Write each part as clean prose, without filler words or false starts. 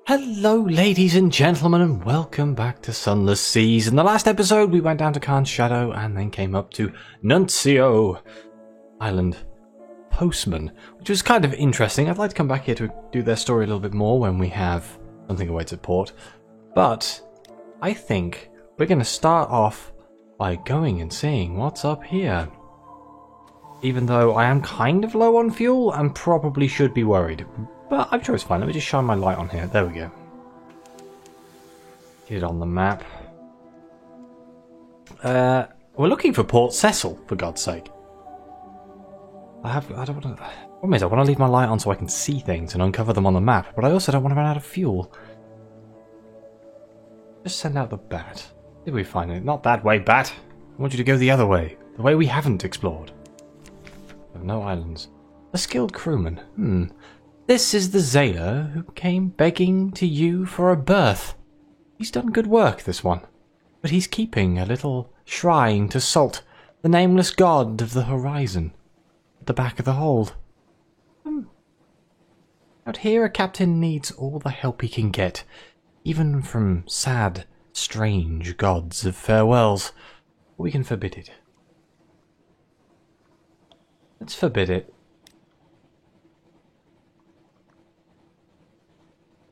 Hello ladies and gentlemen and welcome back to Sunless Seas. In the last episode we went down to Khan's Shadow and then came up to Nuncio Island Postman, which was kind of interesting. I'd like to come back here to do their story a little bit more when we have something awaits at port. But I think we're going to start off by going and seeing what's up here. Even though I am kind of low on fuel and probably should be worried. But I'm sure it's fine. Let me just shine my light on here. There we go. Get it on the map. We're looking for Port Cecil, for God's sake. I don't want to... Problem is, I want to leave my light on so I can see things and uncover them on the map, but I also don't want to run out of fuel. Just send out the bat. Did we find it? Not that way, bat. I want you to go the other way. The way we haven't explored. There are no islands. A skilled crewman. This is the Zayler who came begging to you for a berth. He's done good work, this one. But he's keeping a little shrine to Salt, the nameless god of the horizon, at the back of the hold. Out here, a captain needs all the help he can get, even from sad, strange gods of farewells. We can forbid it. Let's forbid it.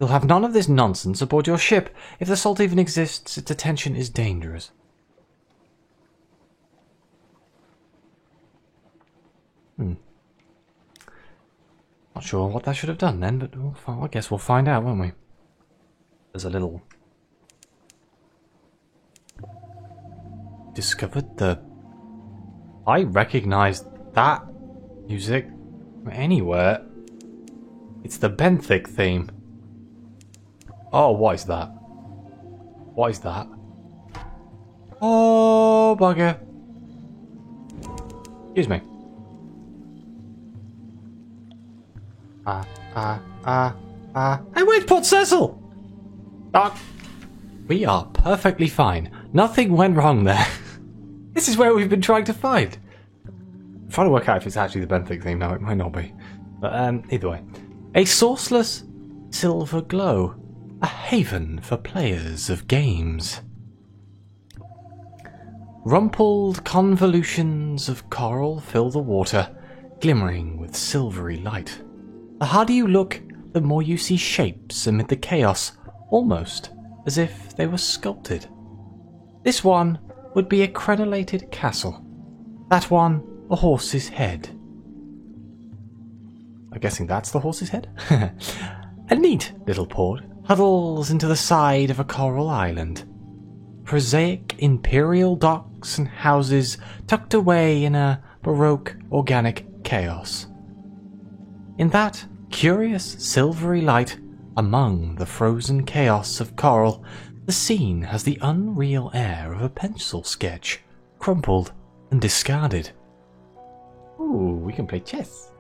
You'll have none of this nonsense aboard your ship. If the Salt even exists, its attention is dangerous. Not sure what that should have done then, but I guess we'll find out, won't we? There's a little... Discovered the... I recognise that music from anywhere. It's the Benthic theme. Oh, what is that? What is that? Oh, bugger. Excuse me. Hey, wait, Port Cecil! We are perfectly fine. Nothing went wrong there. This is where we've been trying to find. I'm trying to work out if it's actually the Benthic theme now. It might not be. But either way. A sourceless silver glow. A haven for players of games. Rumpled convolutions of coral fill the water, glimmering with silvery light. The harder you look, the more you see shapes amid the chaos, almost as if they were sculpted. This one would be a crenellated castle. That one, a horse's head. I'm guessing that's the horse's head? A neat little port huddles into the side of a coral island. Prosaic imperial docks and houses tucked away in a baroque organic chaos. In that curious silvery light, among the frozen chaos of coral, the scene has the unreal air of a pencil sketch, crumpled and discarded. Ooh, we can play chess.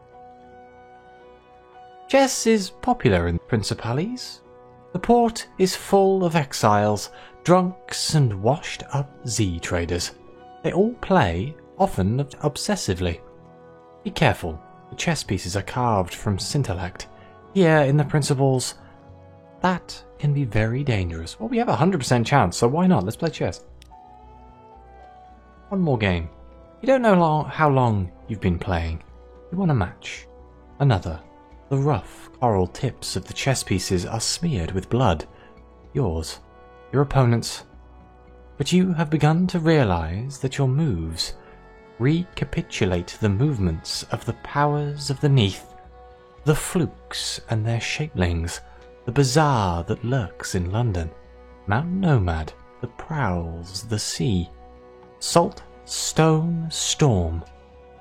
Chess is popular in Principalities. The port is full of exiles, drunks and washed-up Z-traders. They all play, often obsessively. Be careful, the chess pieces are carved from Scintillact. Here in the Principles, that can be very dangerous. Well, we have a 100% chance, so why not? Let's play chess. One more game. You don't know how long you've been playing. You want a match. Another. The rough coral tips of the chess pieces are smeared with blood. Yours. Your opponent's. But you have begun to realize that your moves recapitulate the movements of the powers of the Neath, the flukes and their shapelings, the bazaar that lurks in London, Mount Nomad that prowls the sea. Salt, stone, storm.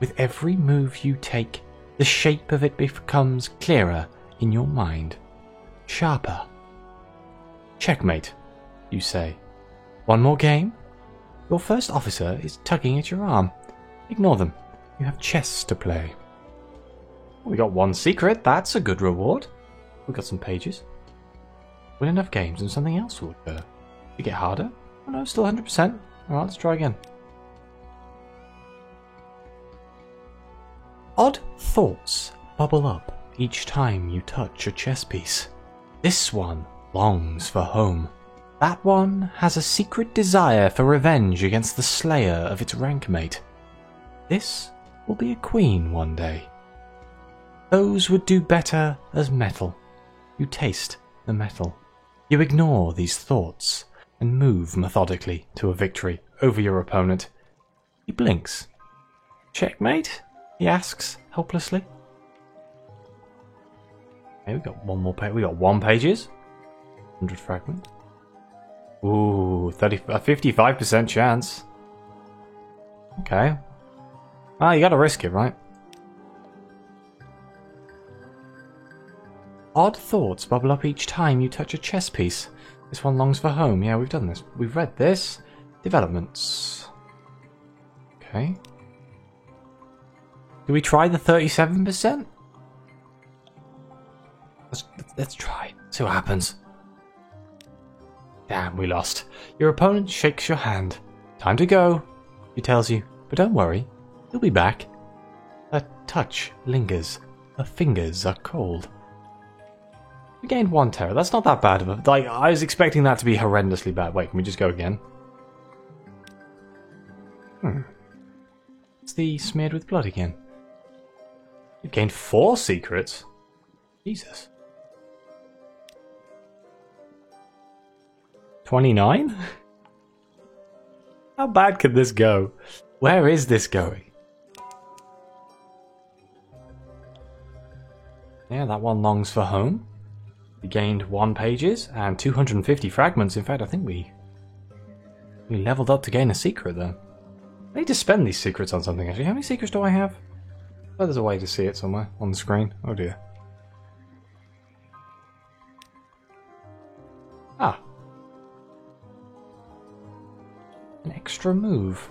With every move you take, the shape of it becomes clearer in your mind, sharper. Checkmate, you say. One more game? Your first officer is tugging at your arm. Ignore them. You have chess to play. We got one secret. That's a good reward. We got some pages. Win enough games and something else will occur. You get harder? Oh no, still 100%. Alright, let's try again. Odd thoughts bubble up each time you touch a chess piece. This one longs for home. That one has a secret desire for revenge against the slayer of its rankmate. This will be a queen one day. Those would do better as metal. You taste the metal. You ignore these thoughts and move methodically to a victory over your opponent. He blinks. Checkmate? He asks helplessly. Okay, we got one more page. We got 1 pages. 100 fragment. Ooh, a 55% chance. Okay. Ah, you gotta risk it, right? Odd thoughts bubble up each time you touch a chess piece. This one longs for home. Yeah, we've done this. We've read this. Developments. Okay. Do we try the 37%? Let's try. See what happens. Damn, we lost. Your opponent shakes your hand. Time to go, he tells you. But don't worry, he'll be back. Her touch lingers. Her fingers are cold. We gained 1 terror. That's not that bad of a... Like, I was expecting that to be horrendously bad. Wait, can we just go again? It's the smeared with blood again. You've gained 4 secrets? Jesus. 29? How bad could this go? Where is this going? Yeah, that one longs for home. We gained 1 pages and 250 fragments. In fact, I think we leveled up to gain a secret there. I need to spend these secrets on something actually. How many secrets do I have? Oh, there's a way to see it somewhere on the screen. Oh dear. Ah. An extra move.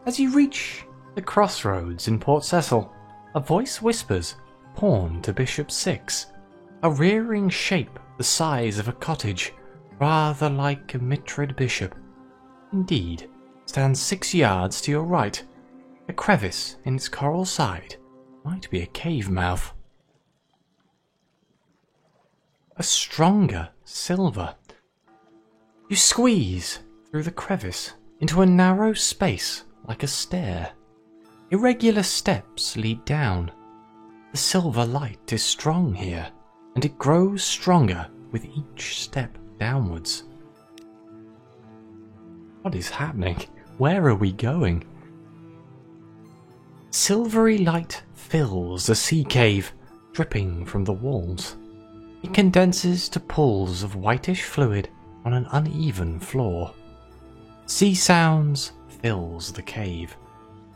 As you reach the crossroads in Port Cecil, a voice whispers, "Pawn to Bishop 6. A rearing shape the size of a cottage, rather like a mitred bishop. Indeed, stands 6 yards to your right. A crevice in its coral side might be a cave mouth. A stronger silver. You squeeze through the crevice into a narrow space like a stair. Irregular steps lead down. The silver light is strong here, and it grows stronger with each step downwards. What is happening? Where are we going? Silvery light fills the sea cave, dripping from the walls. It condenses to pools of whitish fluid on an uneven floor. Sea sounds fills the cave,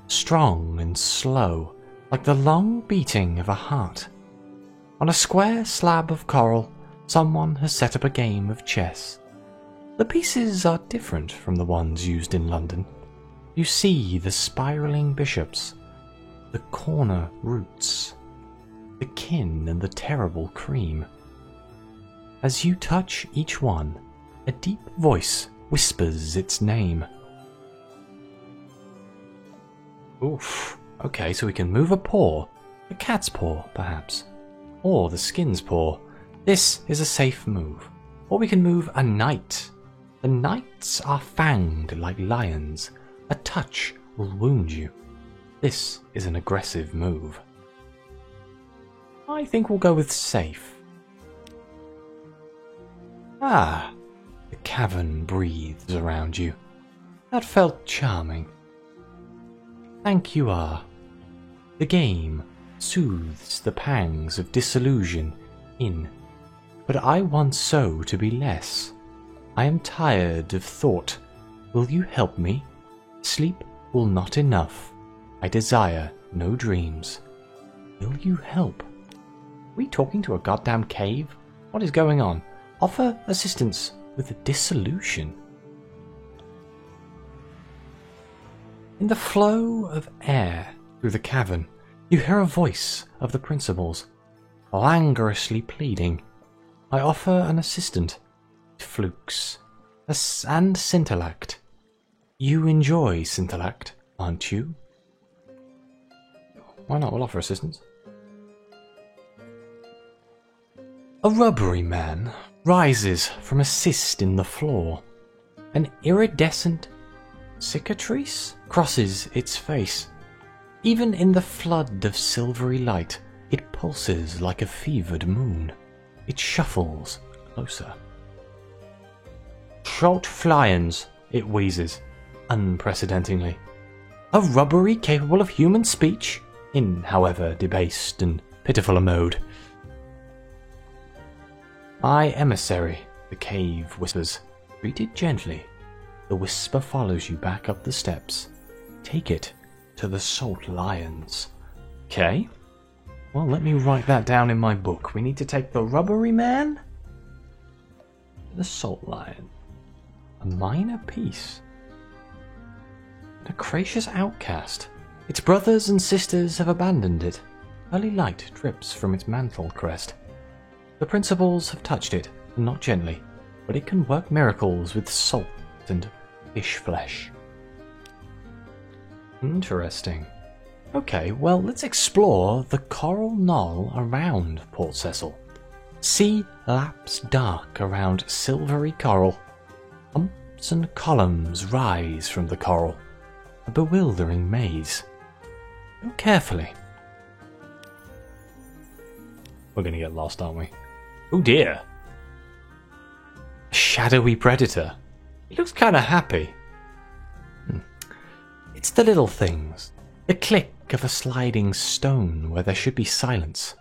strong and slow, like the long beating of a heart. On a square slab of coral, someone has set up a game of chess. The pieces are different from the ones used in London. You see the spiralling bishops, the corner roots, the kin and the terrible cream. As you touch each one, a deep voice whispers its name. Oof. Okay, so we can move a paw. A cat's paw, perhaps. Or the skin's paw. This is a safe move. Or we can move a knight. The knights are fanged like lions. A touch will wound you. This is an aggressive move. I think we'll go with safe. Ah, the cavern breathes around you. That felt charming. Thank you are. The game soothes the pangs of disillusion in, but I want so to be less. I am tired of thought. Will you help me? Sleep will not enough. I desire no dreams. Will you help? Are we talking to a goddamn cave? What is going on? Offer assistance with the dissolution. In the flow of air through the cavern, you hear a voice of the principals, languorously pleading. I offer an assistant. Flukes. And Scintillact. You enjoy Scintillact, aren't you? Why not? We'll offer assistance. A rubbery man rises from a cyst in the floor. An iridescent cicatrice crosses its face. Even in the flood of silvery light, it pulses like a fevered moon. It shuffles closer. Short flyans, it wheezes, unprecedentingly. A rubbery capable of human speech, in however debased and pitiful a mode. My emissary, the cave whispers. Treat it gently. The whisper follows you back up the steps. Take it to the Salt Lions. Okay. Well, let me write that down in my book. We need to take the rubbery man to the Salt Lion. A minor piece. A gracious outcast. Its brothers and sisters have abandoned it. Early light drips from its mantle crest. The principals have touched it, not gently, but it can work miracles with salt and fish flesh. Interesting. Okay, well, let's explore the coral knoll around Port Cecil. Sea laps dark around silvery coral. Humps and columns rise from the coral. A bewildering maze. Go carefully. We're gonna get lost, aren't we? Oh dear. A shadowy predator. He looks kinda happy. It's the little things. The click of a sliding stone where there should be silence.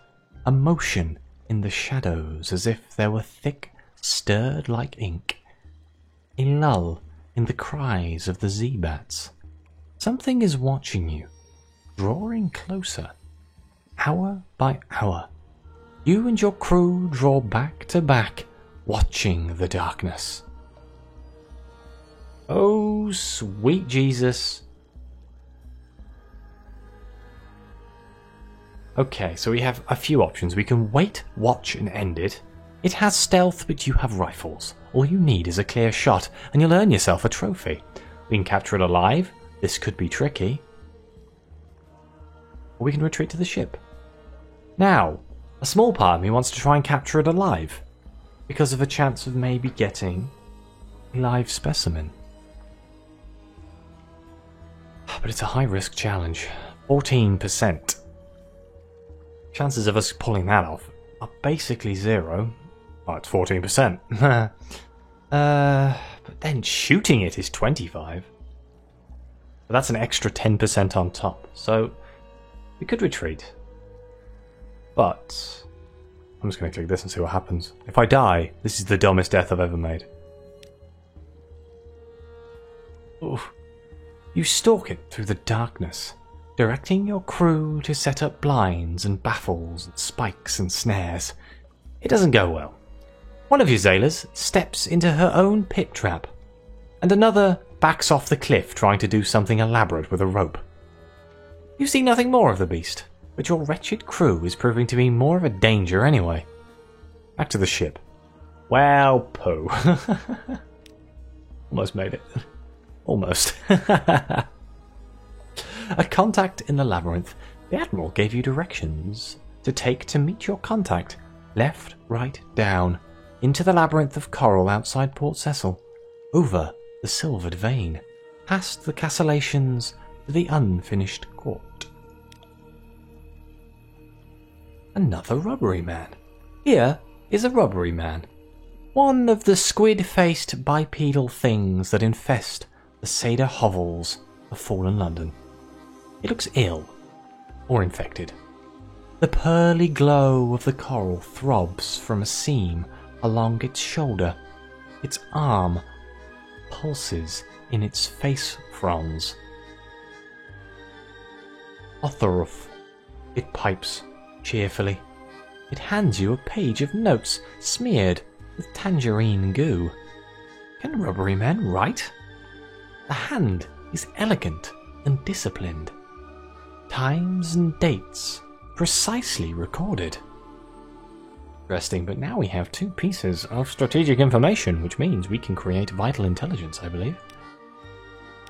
A motion in the shadows as if there were thick, stirred like ink. A lull in the cries of the Z-bats. Something is watching you, drawing closer. Hour by hour. You and your crew draw back to back, watching the darkness. Oh, sweet Jesus. Okay, so we have a few options. We can wait, watch, and end it. It has stealth, but you have rifles. All you need is a clear shot, and you'll earn yourself a trophy. We can capture it alive. This could be tricky. Or we can retreat to the ship. Now, a small part of me wants to try and capture it alive, because of a chance of maybe getting a live specimen. But it's a high-risk challenge. 14%. Chances of us pulling that off are basically zero. Oh, it's 14%. But then shooting it is 25. But that's an extra 10% on top. So we could retreat. But I'm just going to click this and see what happens. If I die, this is the dumbest death I've ever made. Oof. You stalk it through the darkness, directing your crew to set up blinds and baffles and spikes and snares. It doesn't go well. One of your sailors steps into her own pit trap, and another backs off the cliff trying to do something elaborate with a rope. You see nothing more of the beast, but your wretched crew is proving to be more of a danger anyway. Back to the ship. Well, poo. Almost made it. Almost. A contact in the labyrinth. The Admiral gave you directions to take to meet your contact. Left, right, down. Into the labyrinth of coral outside Port Cecil. Over the silvered vein. Past the castellations to the unfinished court. Another rubbery man. Here is a rubbery man. One of the squid-faced bipedal things that infest the Seder hovels of fallen London. It looks ill, or infected. The pearly glow of the coral throbs from a seam along its shoulder. Its arm pulses in its face fronds. Otheruf, it pipes cheerfully. It hands you a page of notes smeared with tangerine goo. Can rubbery men write? The hand is elegant and disciplined. Times and dates precisely recorded. Interesting, but now we have 2 pieces of strategic information, which means we can create vital intelligence, I believe.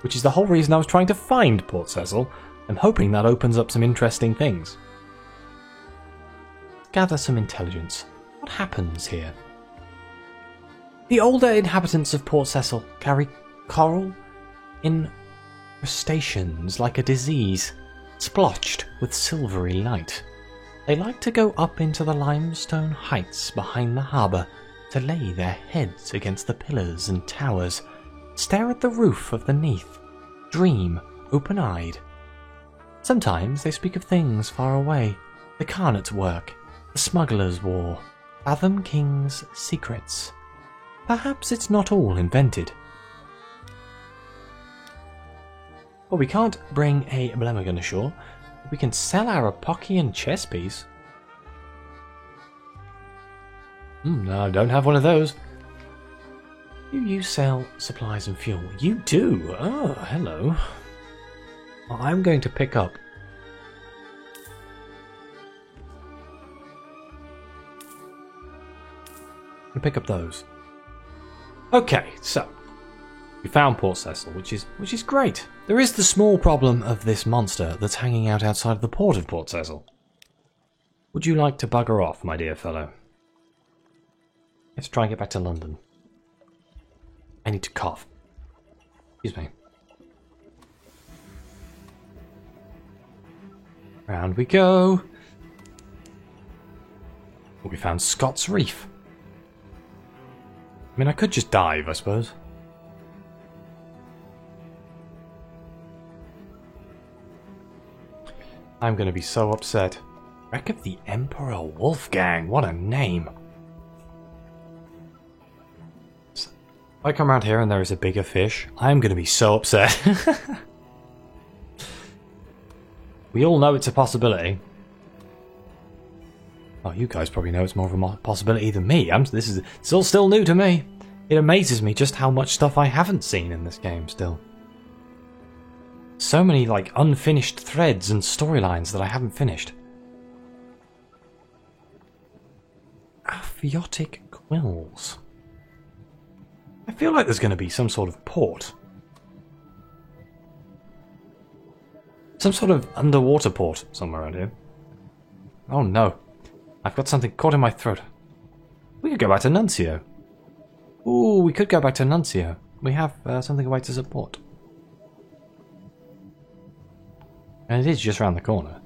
Which is the whole reason I was trying to find Port Cecil. I'm hoping that opens up some interesting things. Gather some intelligence. what happens here? The older inhabitants of Port Cecil carry coral incrustations like a disease, splotched with silvery light. They like to go up into the limestone heights behind the harbour to lay their heads against the pillars and towers, stare at the roof of the Neath, dream open-eyed. Sometimes they speak of things far away, the Carnot's work, the smuggler's war, fathom king's secrets. Perhaps it's not all invented. Well, we can't bring a Blemmigan ashore. We can sell our Apockian chess piece. No, I don't have one of those. Do you sell supplies and fuel? You do? Oh, hello. Well, I'm going to pick up... those. Okay, so we found Port Cecil, which is great. There is the small problem of this monster that's hanging out outside of the port of Port Cecil. Would you like to bugger off, my dear fellow? Let's try and get back to London. I need to cough. Excuse me. Round we go. We found Scott's Reef. I mean, I could just dive, I suppose. I'm going to be so upset. Wreck of the Emperor Wolfgang. What a name. If I come around here and there is a bigger fish, I'm going to be so upset. We all know it's a possibility. Oh, you guys probably know it's more of a possibility than me. It's all still new to me. It amazes me just how much stuff I haven't seen in this game still. So many, like, unfinished threads and storylines that I haven't finished. Aphiotic quills. I feel like there's going to be some sort of port. Some sort of underwater port somewhere around here. Oh no. I've got something caught in my throat. We could go back to Nuncio. Ooh, we could go back to Nuncio. We have something away to support. And it is just around the corner.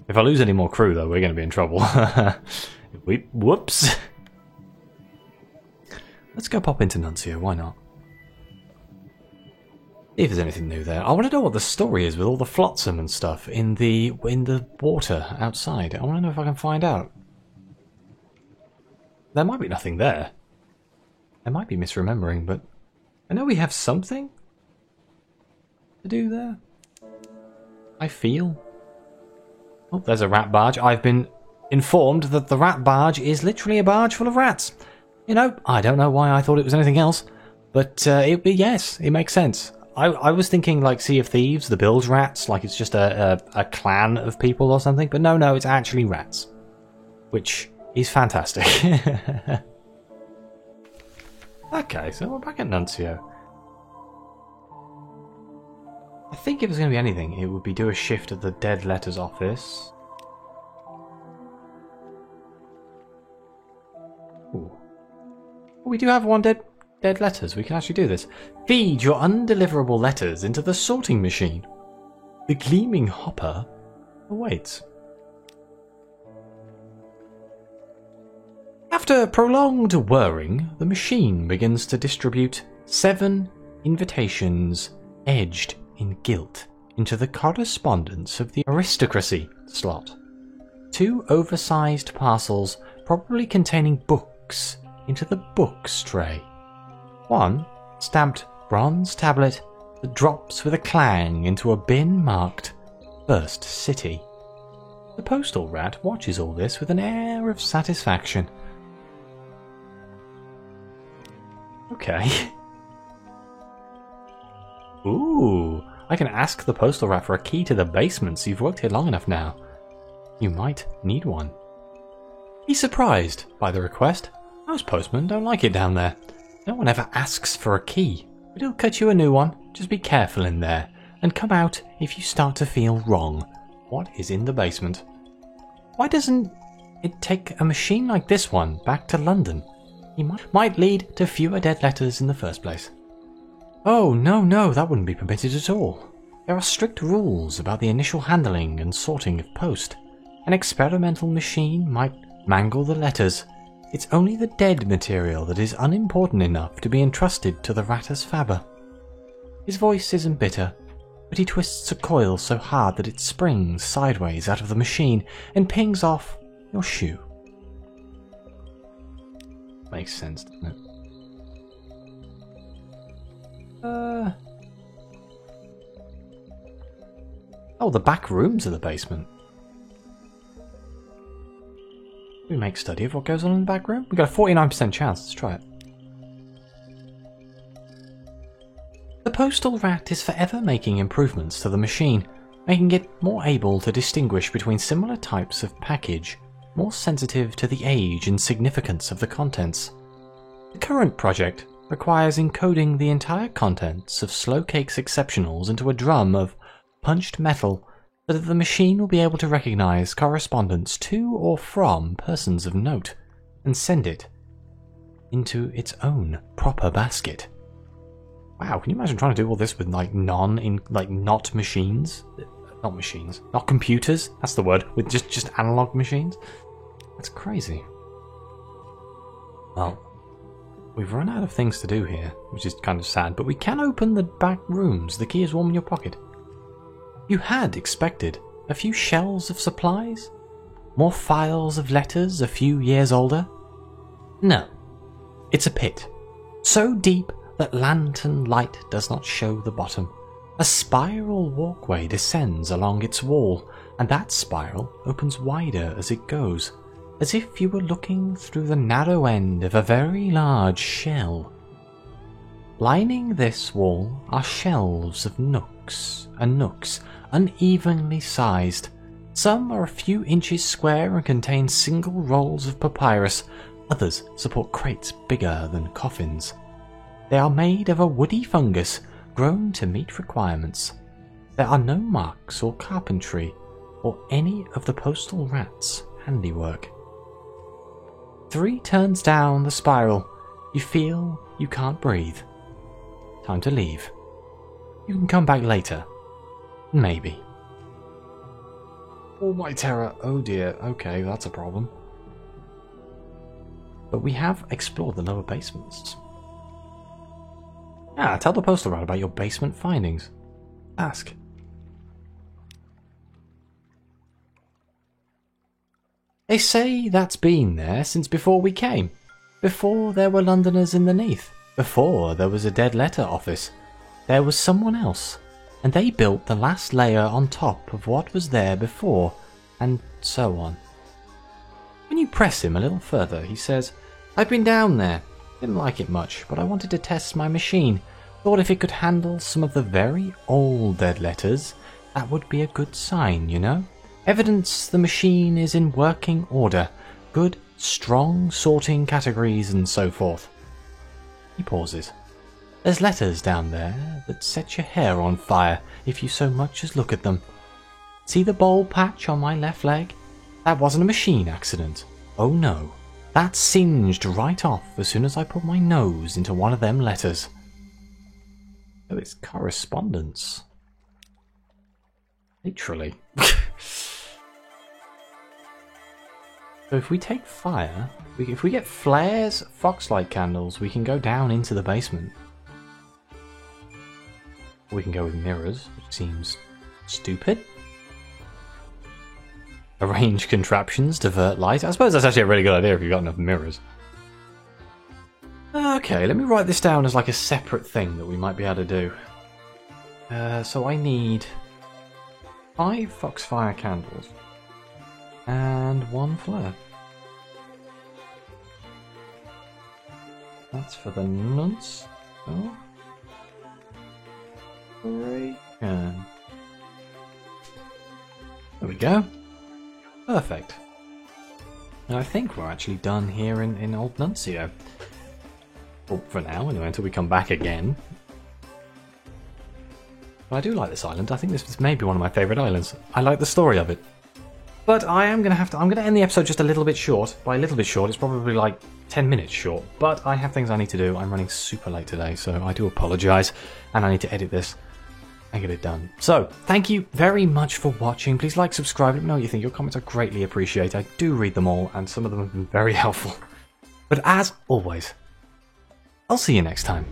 If I lose any more crew, though, we're going to be in trouble. Whoops. Let's go pop into Nuncio, why not? See if there's anything new there. I want to know what the story is with all the flotsam and stuff in the water outside. I want to know if I can find out. There might be nothing there. I might be misremembering, but I know we have something to do there. I feel. Oh, there's a rat barge. I've been informed that the rat barge is literally a barge full of rats. You know, I don't know why I thought it was anything else, but yes, it makes sense. I was thinking like Sea of Thieves, the Bilge Rats, like it's just a clan of people or something, but no, it's actually rats, which is fantastic. Okay, so we're back at Nuncio. I think if it was going to be anything, it would be do a shift at the Dead Letters office. Ooh. We do have one dead letters. We can actually do this. Feed your undeliverable letters into the sorting machine. The gleaming hopper awaits. After prolonged whirring, the machine begins to distribute 7 invitations edged in gilt into the correspondence of the aristocracy slot. 2 oversized parcels, probably containing books, into the books tray. 1 stamped bronze tablet that drops with a clang into a bin marked First City. The postal rat watches all this with an air of satisfaction. Okay. Ooh, I can ask the postal rat for a key to the basement, so you've worked here long enough now. You might need one. He's surprised by the request. Most postmen don't like it down there. No one ever asks for a key, but he'll cut you a new one. Just be careful in there, and come out if you start to feel wrong. What is in the basement? Why doesn't it take a machine like this one back to London? He might lead to fewer dead letters in the first place. Oh, no, that wouldn't be permitted at all. There are strict rules about the initial handling and sorting of post. An experimental machine might mangle the letters. It's only the dead material that is unimportant enough to be entrusted to the Rattus Faber. His voice isn't bitter, but he twists a coil so hard that it springs sideways out of the machine and pings off your shoe. Makes sense, doesn't it? Oh, the back rooms of the basement. We make study of what goes on in the back room. We've got a 49% chance. Let's try it. The postal rat is forever making improvements to the machine, making it more able to distinguish between similar types of package, more sensitive to the age and significance of the contents. The current project requires encoding the entire contents of Slowcake's exceptionals into a drum of punched metal so that the machine will be able to recognize correspondence to or from persons of note and send it into its own proper basket. Wow, can you imagine trying to do all this with not machines? Not machines. Not computers, that's the word, with just analog machines? That's crazy. Well, we've run out of things to do here, which is kind of sad, but we can open the back rooms. The key is warm in your pocket. You had expected a few shelves of supplies? More files of letters a few years older? No. It's a pit. So deep that lantern light does not show the bottom. A spiral walkway descends along its wall, and that spiral opens wider as it goes, as if you were looking through the narrow end of a very large shell. Lining this wall are shelves of nooks, unevenly sized. Some are a few inches square and contain single rolls of papyrus, others support crates bigger than coffins. They are made of a woody fungus grown to meet requirements. There are no marks or carpentry or any of the postal rat's handiwork. 3 turns down the spiral. You feel you can't breathe. Time to leave. You can come back later. Maybe. Oh my terror. Oh dear. Okay, that's a problem. But we have explored the lower basements. Ah, tell the postal rat about your basement findings. Ask. They say that's been there since before we came. Before there were Londoners in the Neath. Before there was a dead letter office. There was someone else. And they built the last layer on top of what was there before. And so on. When you press him a little further, he says, I've been down there. Didn't like it much, but I wanted to test my machine. Thought if it could handle some of the very old dead letters, that would be a good sign, you know? Evidence the machine is in working order. Good, strong sorting categories and so forth. He pauses. There's letters down there that set your hair on fire if you so much as look at them. See the bowl patch on my left leg? That wasn't a machine accident. Oh no. That singed right off as soon as I put my nose into one of them letters. Oh, it's correspondence. Literally. So if we take fire, if we get flares, foxlight candles, we can go down into the basement. We can go with mirrors, which seems stupid. Arrange contraptions, divert light. I suppose that's actually a really good idea if you've got enough mirrors. Okay, let me write this down as like a separate thing that we might be able to do. So I need 5 foxfire candles and 1 flare. That's for the nonce. Oh. Great. There we go. Perfect. And I think we're actually done here in Old Nuncio. Well, for now, anyway, until we come back again. But I do like this island. I think this may be one of my favourite islands. I like the story of it. But I am going to I'm going to end the episode just a little bit short. By a little bit short, it's probably like 10 minutes short. But I have things I need to do. I'm running super late today, so I do apologise. And I need to edit this and get it done. So, thank you very much for watching. Please like, subscribe, let me know what you think. Your comments are greatly appreciated. I do read them all, and some of them have been very helpful. But as always, I'll see you next time.